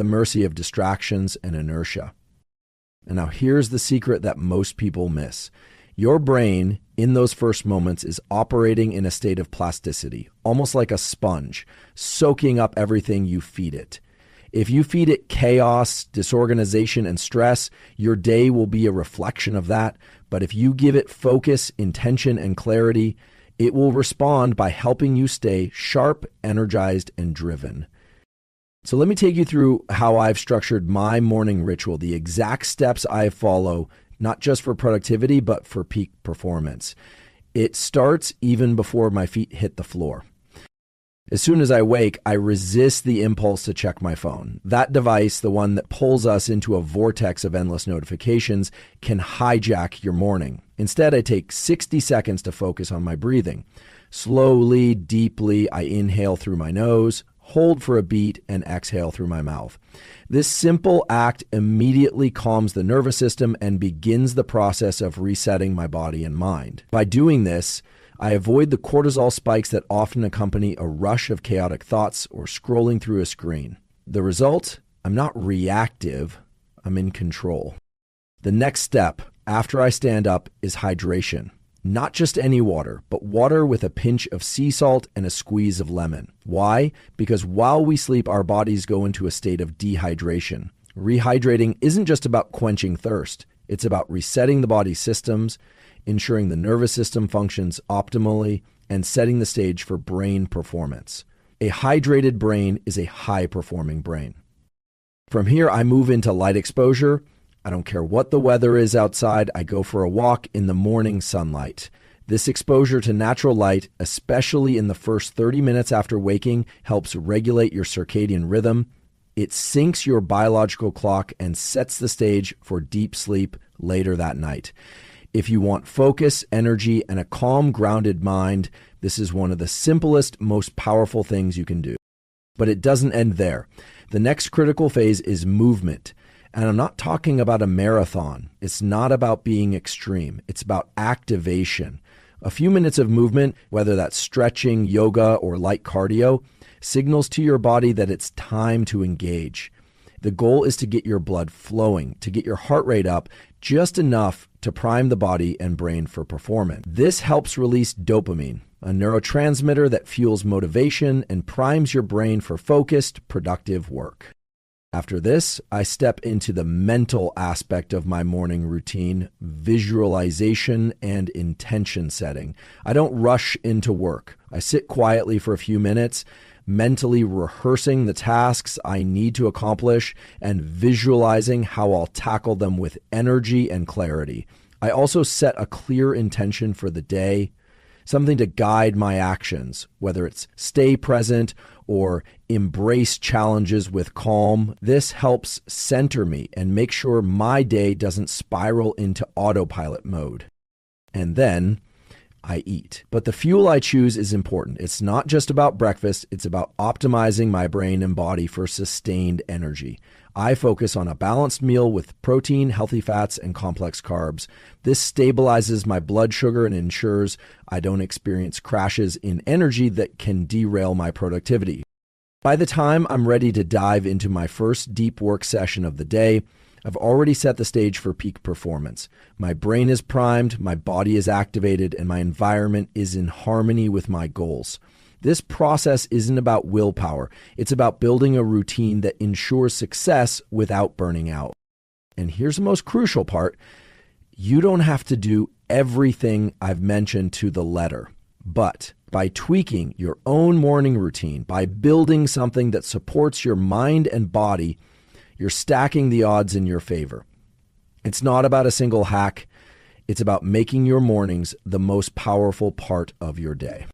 the mercy of distractions and inertia. And now here's the secret that most people miss. Your brain, in those first moments, is operating in a state of plasticity, almost like a sponge, soaking up everything you feed it. If you feed it chaos, disorganization, and stress, your day will be a reflection of that. But if you give it focus, intention, and clarity, it will respond by helping you stay sharp, energized, and driven. So let me take you through how I've structured my morning ritual, the exact steps I follow, not just for productivity, but for peak performance. It starts even before my feet hit the floor. As soon as I wake, I resist the impulse to check my phone. That device, the one that pulls us into a vortex of endless notifications, can hijack your morning. Instead, I take 60 seconds to focus on my breathing. Slowly, deeply, I inhale through my nose, hold for a beat, and exhale through my mouth. This simple act immediately calms the nervous system and begins the process of resetting my body and mind. By doing this, I avoid the cortisol spikes that often accompany a rush of chaotic thoughts or scrolling through a screen. The result? I'm not reactive, I'm in control. The next step after I stand up is hydration. Not just any water, but water with a pinch of sea salt and a squeeze of lemon. Why? Because while we sleep, our bodies go into a state of dehydration. Rehydrating isn't just about quenching thirst. It's about resetting the body's systems, ensuring the nervous system functions optimally, and setting the stage for brain performance. A hydrated brain is a high-performing brain. From here, I move into light exposure. I don't care what the weather is outside, I go for a walk in the morning sunlight. This exposure to natural light, especially in the first 30 minutes after waking, helps regulate your circadian rhythm. It syncs your biological clock and sets the stage for deep sleep later that night. If you want focus, energy, and a calm, grounded mind, this is one of the simplest, most powerful things you can do. But it doesn't end there. The next critical phase is movement. And I'm not talking about a marathon. It's not about being extreme. It's about activation. A few minutes of movement, whether that's stretching, yoga, or light cardio, signals to your body that it's time to engage. The goal is to get your blood flowing, to get your heart rate up just enough to prime the body and brain for performance. This helps release dopamine, a neurotransmitter that fuels motivation and primes your brain for focused, productive work. After this, I step into the mental aspect of my morning routine, visualization and intention setting. I don't rush into work. I sit quietly for a few minutes, mentally rehearsing the tasks I need to accomplish and visualizing how I'll tackle them with energy and clarity. I also set a clear intention for the day, something to guide my actions, whether it's stay present or embrace challenges with calm. This helps center me and make sure my day doesn't spiral into autopilot mode. And then I eat. But the fuel I choose is important. It's not just about breakfast. It's about optimizing my brain and body for sustained energy. I focus on a balanced meal with protein, healthy fats, and complex carbs. This stabilizes my blood sugar and ensures I don't experience crashes in energy that can derail my productivity. By the time I'm ready to dive into my first deep work session of the day, I've already set the stage for peak performance. My brain is primed, my body is activated, and my environment is in harmony with my goals. This process isn't about willpower. It's about building a routine that ensures success without burning out. And here's the most crucial part. You don't have to do everything I've mentioned to the letter, but by tweaking your own morning routine, by building something that supports your mind and body, you're stacking the odds in your favor. It's not about a single hack. It's about making your mornings the most powerful part of your day.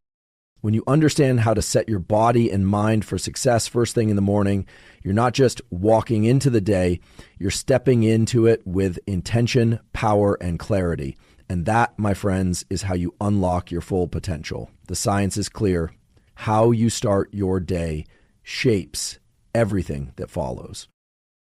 When you understand how to set your body and mind for success first thing in the morning, you're not just walking into the day, you're stepping into it with intention, power, and clarity. And that, my friends, is how you unlock your full potential. The science is clear. How you start your day shapes everything that follows.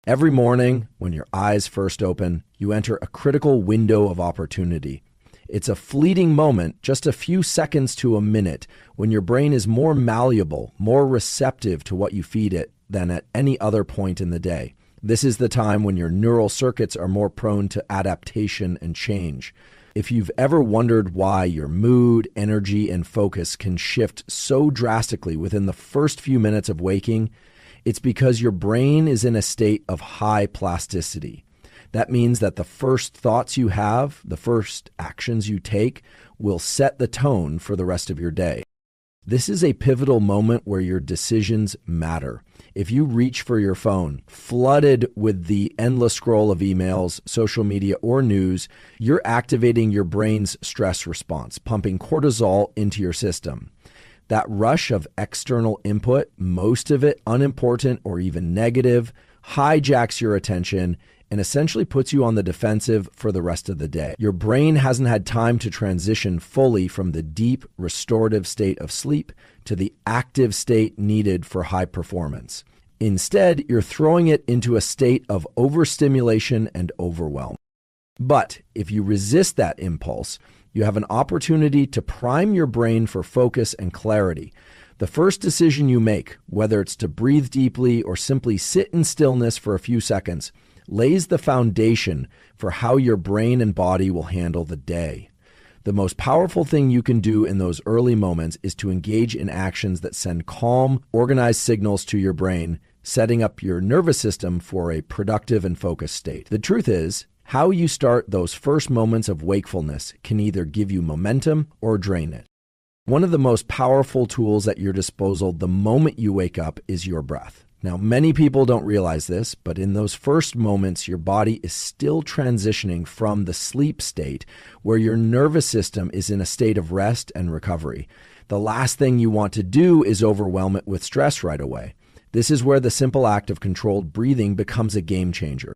Every morning, when your eyes first open, you enter a critical window of opportunity. It's a fleeting moment, just a few seconds to a minute, when your brain is more malleable, more receptive to what you feed it, than at any other point in the day. This is the time when your neural circuits are more prone to adaptation and change. If you've ever wondered why your mood, energy, and focus can shift so drastically within the first few minutes of waking, it's because your brain is in a state of high plasticity. That means that the first thoughts you have, the first actions you take, will set the tone for the rest of your day. This is a pivotal moment where your decisions matter. If you reach for your phone, flooded with the endless scroll of emails, social media, or news, you're activating your brain's stress response, pumping cortisol into your system. That rush of external input, most of it unimportant or even negative, hijacks your attention and essentially puts you on the defensive for the rest of the day. Your brain hasn't had time to transition fully from the deep, restorative state of sleep to the active state needed for high performance. Instead, you're throwing it into a state of overstimulation and overwhelm. But if you resist that impulse, you have an opportunity to prime your brain for focus and clarity. The first decision you make, whether it's to breathe deeply or simply sit in stillness for a few seconds, lays the foundation for how your brain and body will handle the day. The most powerful thing you can do in those early moments is to engage in actions that send calm, organized signals to your brain, setting up your nervous system for a productive and focused state. The truth is, how you start those first moments of wakefulness can either give you momentum or drain it. One of the most powerful tools at your disposal the moment you wake up is your breath. Now, many people don't realize this, but in those first moments, your body is still transitioning from the sleep state where your nervous system is in a state of rest and recovery. The last thing you want to do is overwhelm it with stress right away. This is where the simple act of controlled breathing becomes a game changer.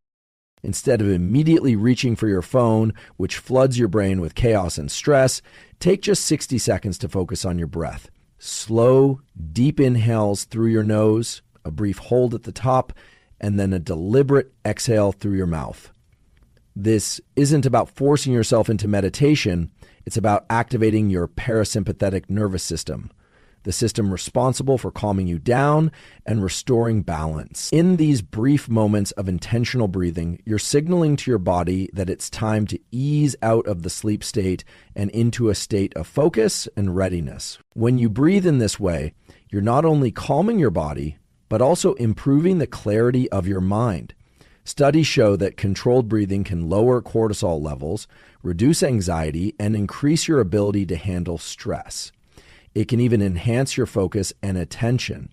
Instead of immediately reaching for your phone, which floods your brain with chaos and stress, take just 60 seconds to focus on your breath. Slow, deep inhales through your nose, a brief hold at the top, and then a deliberate exhale through your mouth. This isn't about forcing yourself into meditation. It's about activating your parasympathetic nervous system, the system responsible for calming you down and restoring balance. In these brief moments of intentional breathing, you're signaling to your body that it's time to ease out of the sleep state and into a state of focus and readiness. When you breathe in this way, you're not only calming your body, but also improving the clarity of your mind. Studies show that controlled breathing can lower cortisol levels, reduce anxiety, and increase your ability to handle stress. It can even enhance your focus and attention.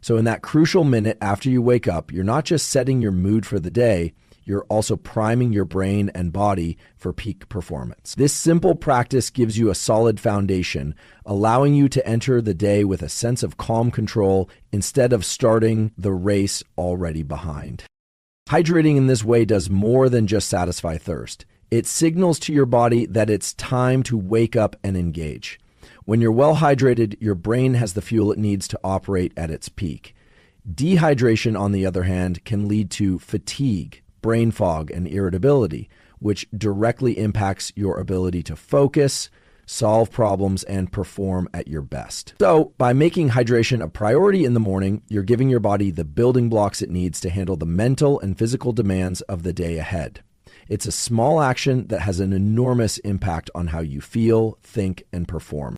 So in that crucial minute after you wake up, you're not just setting your mood for the day, you're also priming your brain and body for peak performance. This simple practice gives you a solid foundation, allowing you to enter the day with a sense of calm control instead of starting the race already behind. Hydrating in this way does more than just satisfy thirst. It signals to your body that it's time to wake up and engage. When you're well hydrated, your brain has the fuel it needs to operate at its peak. Dehydration, on the other hand, can lead to fatigue, brain fog, and irritability, which directly impacts your ability to focus, solve problems, and perform at your best. So, by making hydration a priority in the morning, you're giving your body the building blocks it needs to handle the mental and physical demands of the day ahead. It's a small action that has an enormous impact on how you feel, think, and perform.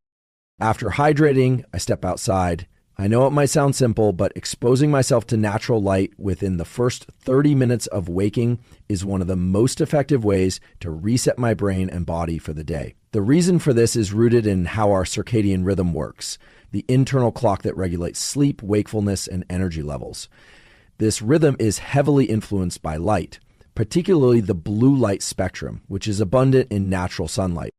After hydrating, I step outside. I know it might sound simple, but exposing myself to natural light within the first 30 minutes of waking is one of the most effective ways to reset my brain and body for the day. The reason for this is rooted in how our circadian rhythm works, the internal clock that regulates sleep, wakefulness, and energy levels. This rhythm is heavily influenced by light, particularly the blue light spectrum, which is abundant in natural sunlight.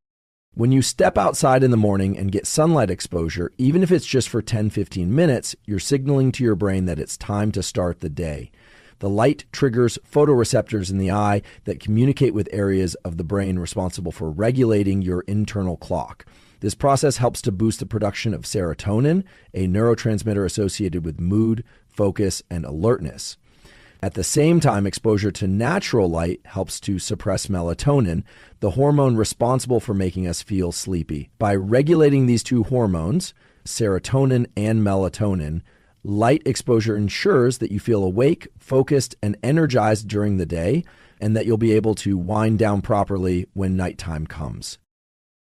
When you step outside in the morning and get sunlight exposure, even if it's just for 10-15 minutes, you're signaling to your brain that it's time to start the day. The light triggers photoreceptors in the eye that communicate with areas of the brain responsible for regulating your internal clock. This process helps to boost the production of serotonin, a neurotransmitter associated with mood, focus, and alertness. At the same time, exposure to natural light helps to suppress melatonin, the hormone responsible for making us feel sleepy. By regulating these two hormones, serotonin and melatonin, Light exposure ensures that you feel awake, focused, and energized during the day, and that you'll be able to wind down properly when nighttime comes.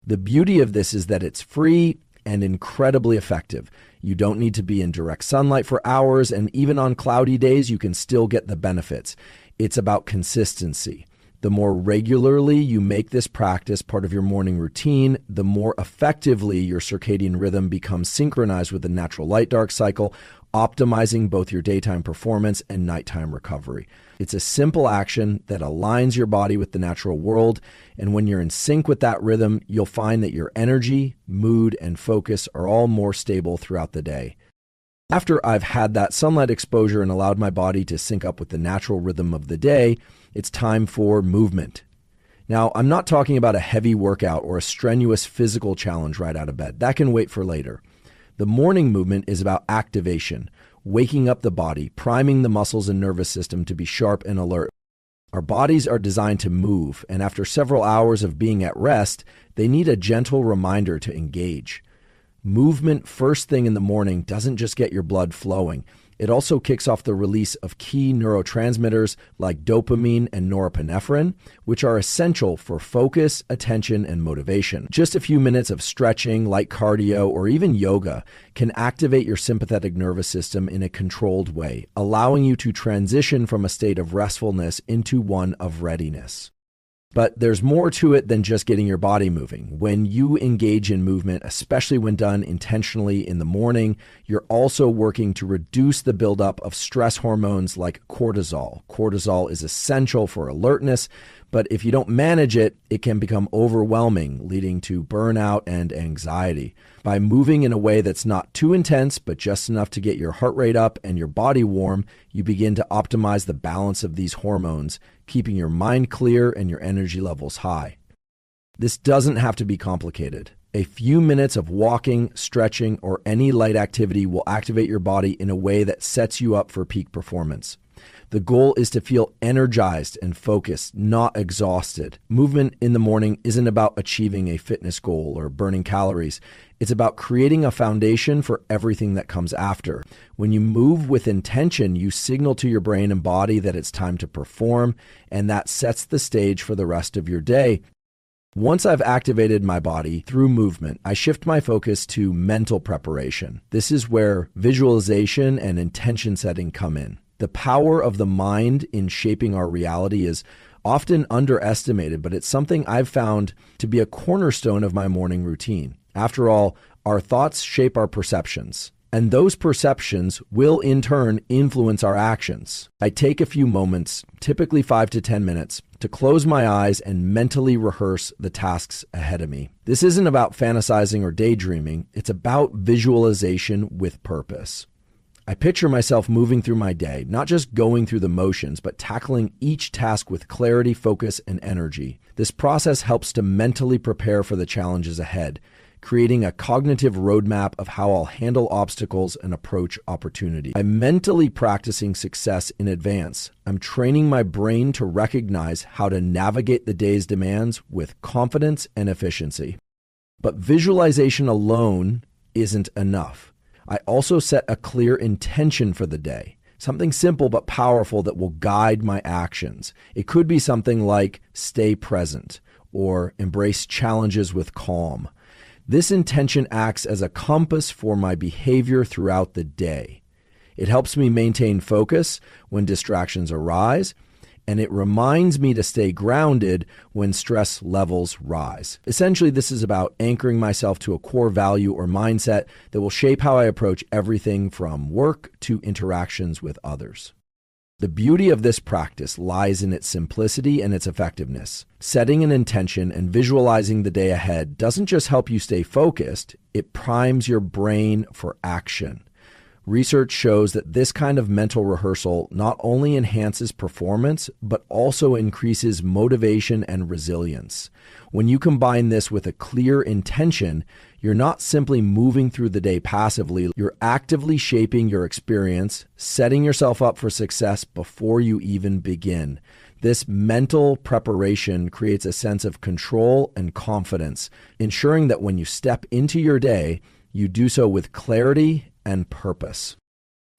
The beauty of this is that it's free and incredibly effective. You don't need to be in direct sunlight for hours, and even on cloudy days, you can still get the benefits. It's about consistency. The more regularly you make this practice part of your morning routine, the more effectively your circadian rhythm becomes synchronized with the natural light-dark cycle, optimizing both your daytime performance and nighttime recovery. It's a simple action that aligns your body with the natural world, and when you're in sync with that rhythm, you'll find that your energy, mood, and focus are all more stable throughout the day. After I've had that sunlight exposure and allowed my body to sync up with the natural rhythm of the day, it's time for movement. Now, I'm not talking about a heavy workout or a strenuous physical challenge right out of bed. That can wait for later. The morning movement is about activation, waking up the body, priming the muscles and nervous system to be sharp and alert. Our bodies are designed to move, and after several hours of being at rest, they need a gentle reminder to engage. Movement first thing in the morning doesn't just get your blood flowing. It also kicks off the release of key neurotransmitters like dopamine and norepinephrine, which are essential for focus, attention, and motivation. Just a few minutes of stretching, light cardio, or even yoga can activate your sympathetic nervous system in a controlled way, allowing you to transition from a state of restfulness into one of readiness. But there's more to it than just getting your body moving. When you engage in movement, especially when done intentionally in the morning, you're also working to reduce the buildup of stress hormones like cortisol. Cortisol is essential for alertness, but if you don't manage it, it can become overwhelming, leading to burnout and anxiety. By moving in a way that's not too intense, but just enough to get your heart rate up and your body warm, you begin to optimize the balance of these hormones, keeping your mind clear and your energy levels high. This doesn't have to be complicated. A few minutes of walking, stretching, or any light activity will activate your body in a way that sets you up for peak performance. The goal is to feel energized and focused, not exhausted. Movement in the morning isn't about achieving a fitness goal or burning calories. It's about creating a foundation for everything that comes after. When you move with intention, you signal to your brain and body that it's time to perform, and that sets the stage for the rest of your day. Once I've activated my body through movement, I shift my focus to mental preparation. This is where visualization and intention setting come in. The power of the mind in shaping our reality is often underestimated, but it's something I've found to be a cornerstone of my morning routine. After all, our thoughts shape our perceptions, and those perceptions will in turn influence our actions. I take a few moments, typically 5 to 10 minutes, to close my eyes and mentally rehearse the tasks ahead of me. This isn't about fantasizing or daydreaming. It's about visualization with purpose. I picture myself moving through my day, not just going through the motions, but tackling each task with clarity, focus, and energy. This process helps to mentally prepare for the challenges ahead, creating a cognitive roadmap of how I'll handle obstacles and approach opportunity. I'm mentally practicing success in advance. I'm training my brain to recognize how to navigate the day's demands with confidence and efficiency. But visualization alone isn't enough. I also set a clear intention for the day, something simple but powerful that will guide my actions. It could be something like stay present or embrace challenges with calm. This intention acts as a compass for my behavior throughout the day. It helps me maintain focus when distractions arise, and it reminds me to stay grounded when stress levels rise. Essentially, this is about anchoring myself to a core value or mindset that will shape how I approach everything from work to interactions with others. The beauty of this practice lies in its simplicity and its effectiveness. Setting an intention and visualizing the day ahead doesn't just help you stay focused, it primes your brain for action. Research shows that this kind of mental rehearsal not only enhances performance, but also increases motivation and resilience. When you combine this with a clear intention, you're not simply moving through the day passively, you're actively shaping your experience, setting yourself up for success before you even begin. This mental preparation creates a sense of control and confidence, ensuring that when you step into your day, you do so with clarity and purpose.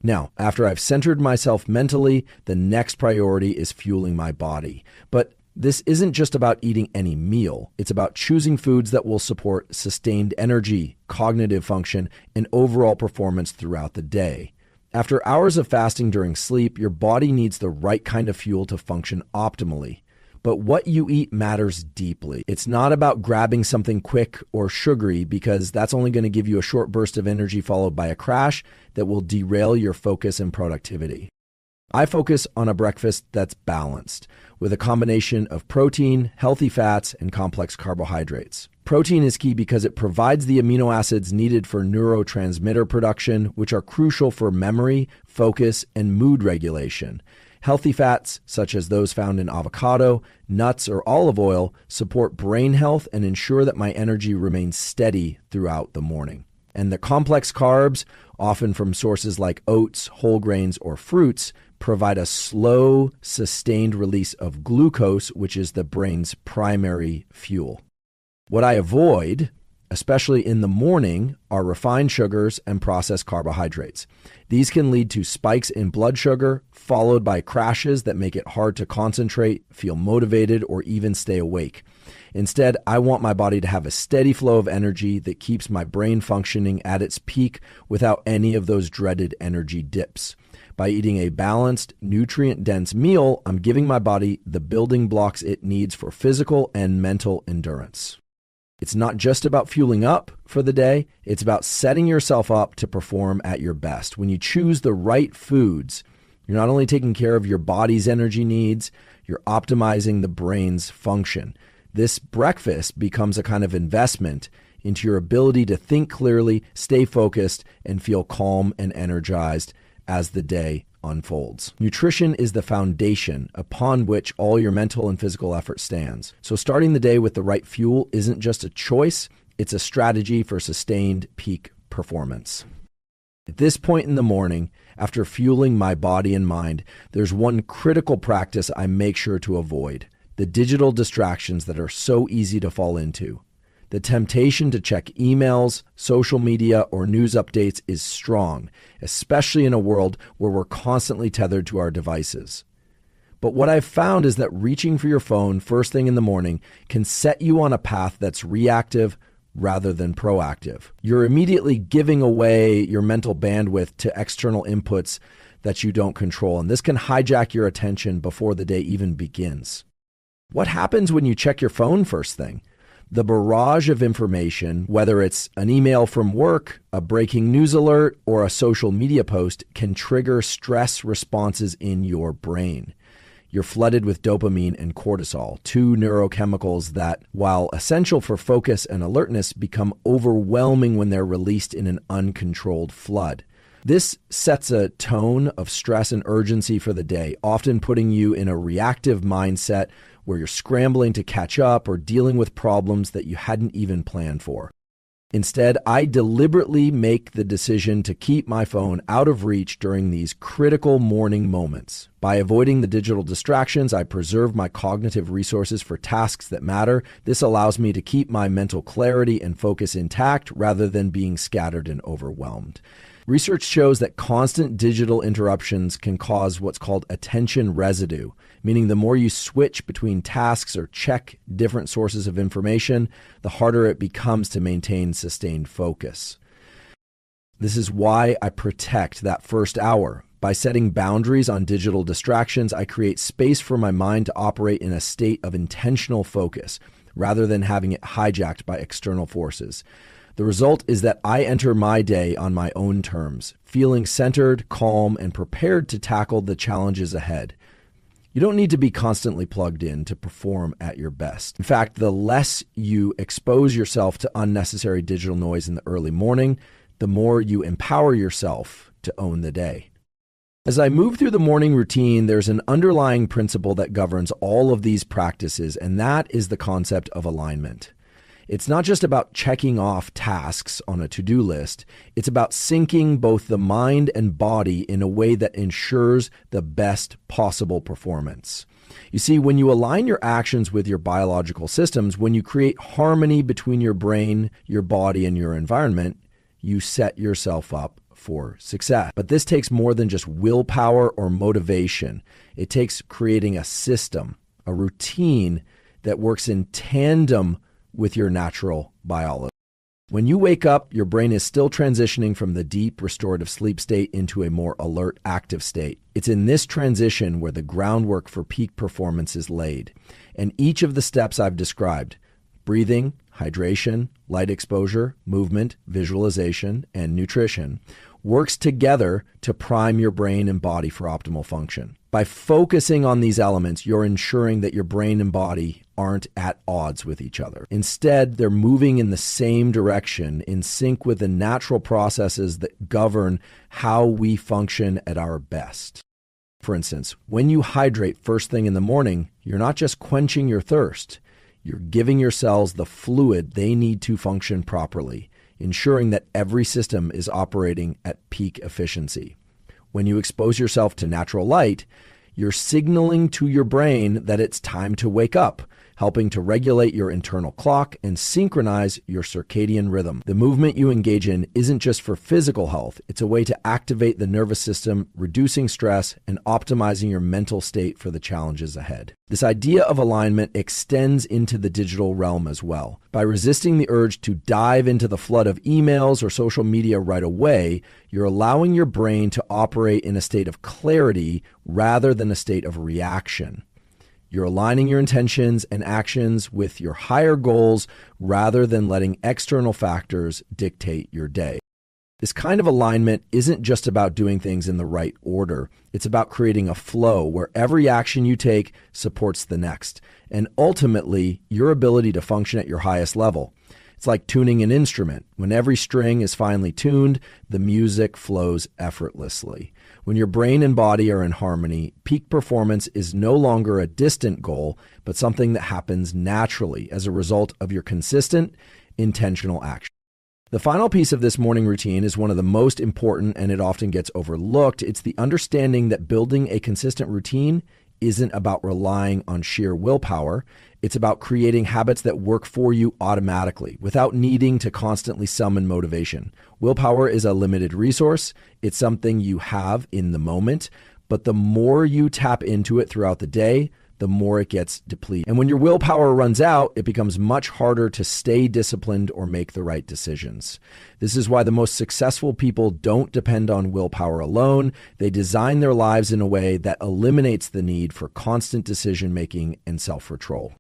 Now, after I've centered myself mentally, the next priority is fueling my body. But this isn't just about eating any meal. It's about choosing foods that will support sustained energy, cognitive function, and overall performance throughout the day. After hours of fasting during sleep, your body needs the right kind of fuel to function optimally. But what you eat matters deeply. It's not about grabbing something quick or sugary, because that's only going to give you a short burst of energy followed by a crash that will derail your focus and productivity. I focus on a breakfast that's balanced, with a combination of protein, healthy fats, and complex carbohydrates. Protein is key because it provides the amino acids needed for neurotransmitter production, which are crucial for memory, focus, and mood regulation. Healthy fats, such as those found in avocado, nuts, or olive oil, support brain health and ensure that my energy remains steady throughout the morning. And the complex carbs, often from sources like oats, whole grains, or fruits, provide a slow, sustained release of glucose, which is the brain's primary fuel. What I avoid, especially in the morning, are refined sugars and processed carbohydrates. These can lead to spikes in blood sugar, followed by crashes that make it hard to concentrate, feel motivated, or even stay awake. Instead, I want my body to have a steady flow of energy that keeps my brain functioning at its peak without any of those dreaded energy dips. By eating a balanced, nutrient-dense meal, I'm giving my body the building blocks it needs for physical and mental endurance. It's not just about fueling up for the day, it's about setting yourself up to perform at your best. When you choose the right foods, you're not only taking care of your body's energy needs, you're optimizing the brain's function. This breakfast becomes a kind of investment into your ability to think clearly, stay focused, and feel calm and energized as the day unfolds. Nutrition is the foundation upon which all your mental and physical effort stands. So starting the day with the right fuel isn't just a choice, it's a strategy for sustained peak performance. At this point in the morning, after fueling my body and mind, there's one critical practice I make sure to avoid: the digital distractions that are so easy to fall into. The temptation to check emails, social media, or news updates is strong, especially in a world where we're constantly tethered to our devices. But what I've found is that reaching for your phone first thing in the morning can set you on a path that's reactive rather than proactive. You're immediately giving away your mental bandwidth to external inputs that you don't control, and this can hijack your attention before the day even begins. What happens when you check your phone first thing? The barrage of information, whether it's an email from work, a breaking news alert, or a social media post, can trigger stress responses in your brain. You're flooded with dopamine and cortisol, two neurochemicals that, while essential for focus and alertness, become overwhelming when they're released in an uncontrolled flood. This sets a tone of stress and urgency for the day, often putting you in a reactive mindset where you're scrambling to catch up or dealing with problems that you hadn't even planned for. Instead, I deliberately make the decision to keep my phone out of reach during these critical morning moments. By avoiding the digital distractions, I preserve my cognitive resources for tasks that matter. This allows me to keep my mental clarity and focus intact rather than being scattered and overwhelmed. Research shows that constant digital interruptions can cause what's called attention residue, meaning the more you switch between tasks or check different sources of information, the harder it becomes to maintain sustained focus. This is why I protect that first hour. By setting boundaries on digital distractions, I create space for my mind to operate in a state of intentional focus, rather than having it hijacked by external forces. The result is that I enter my day on my own terms, feeling centered, calm, and prepared to tackle the challenges ahead. You don't need to be constantly plugged in to perform at your best. In fact, the less you expose yourself to unnecessary digital noise in the early morning, the more you empower yourself to own the day. As I move through the morning routine, there's an underlying principle that governs all of these practices, and that is the concept of alignment. It's not just about checking off tasks on a to-do list. It's about syncing both the mind and body in a way that ensures the best possible performance. You see, when you align your actions with your biological systems, when you create harmony between your brain, your body, and your environment, you set yourself up for success. But this takes more than just willpower or motivation. It takes creating a system, a routine that works in tandem with your natural biology. When you wake up, your brain is still transitioning from the deep restorative sleep state into a more alert, active state. It's in this transition where the groundwork for peak performance is laid. And each of the steps I've described, breathing, hydration, light exposure, movement, visualization, and nutrition, works together to prime your brain and body for optimal function. By focusing on these elements, you're ensuring that your brain and body aren't at odds with each other. Instead, they're moving in the same direction, in sync with the natural processes that govern how we function at our best. For instance, when you hydrate first thing in the morning, you're not just quenching your thirst, you're giving your cells the fluid they need to function properly, ensuring that every system is operating at peak efficiency. When you expose yourself to natural light, you're signaling to your brain that it's time to wake up, helping to regulate your internal clock and synchronize your circadian rhythm. The movement you engage in isn't just for physical health, it's a way to activate the nervous system, reducing stress and optimizing your mental state for the challenges ahead. This idea of alignment extends into the digital realm as well. By resisting the urge to dive into the flood of emails or social media right away, you're allowing your brain to operate in a state of clarity rather than a state of reaction. You're aligning your intentions and actions with your higher goals rather than letting external factors dictate your day. This kind of alignment isn't just about doing things in the right order. It's about creating a flow where every action you take supports the next, and ultimately your ability to function at your highest level. It's like tuning an instrument. When every string is finely tuned, the music flows effortlessly. When your brain and body are in harmony, peak performance is no longer a distant goal, but something that happens naturally as a result of your consistent, intentional action. The final piece of this morning routine is one of the most important, and it often gets overlooked. It's the understanding that building a consistent routine isn't about relying on sheer willpower. It's about creating habits that work for you automatically without needing to constantly summon motivation. Willpower is a limited resource. It's something you have in the moment, but the more you tap into it throughout the day, the more it gets depleted. And when your willpower runs out, it becomes much harder to stay disciplined or make the right decisions. This is why the most successful people don't depend on willpower alone. They design their lives in a way that eliminates the need for constant decision-making and self-control.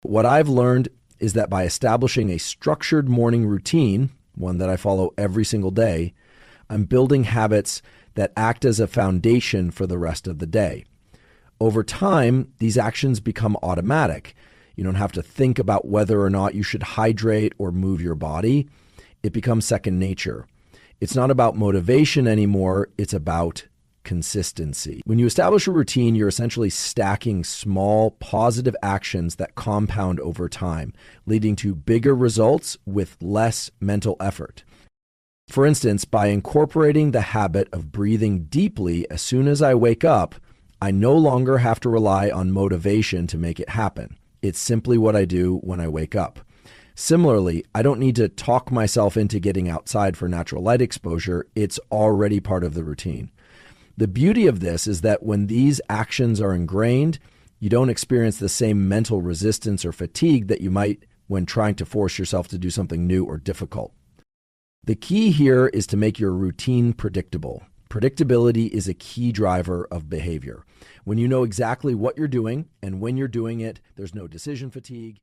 What I've learned is that by establishing a structured morning routine, one that I follow every single day, I'm building habits that act as a foundation for the rest of the day. Over time, these actions become automatic. You don't have to think about whether or not you should hydrate or move your body. It becomes second nature. It's not about motivation anymore. It's about consistency. When you establish a routine, you're essentially stacking small, positive actions that compound over time, leading to bigger results with less mental effort. For instance, by incorporating the habit of breathing deeply as soon as I wake up, I no longer have to rely on motivation to make it happen. It's simply what I do when I wake up. Similarly, I don't need to talk myself into getting outside for natural light exposure. It's already part of the routine. The beauty of this is that when these actions are ingrained, you don't experience the same mental resistance or fatigue that you might when trying to force yourself to do something new or difficult. The key here is to make your routine predictable. Predictability is a key driver of behavior. When you know exactly what you're doing and when you're doing it, there's no decision fatigue.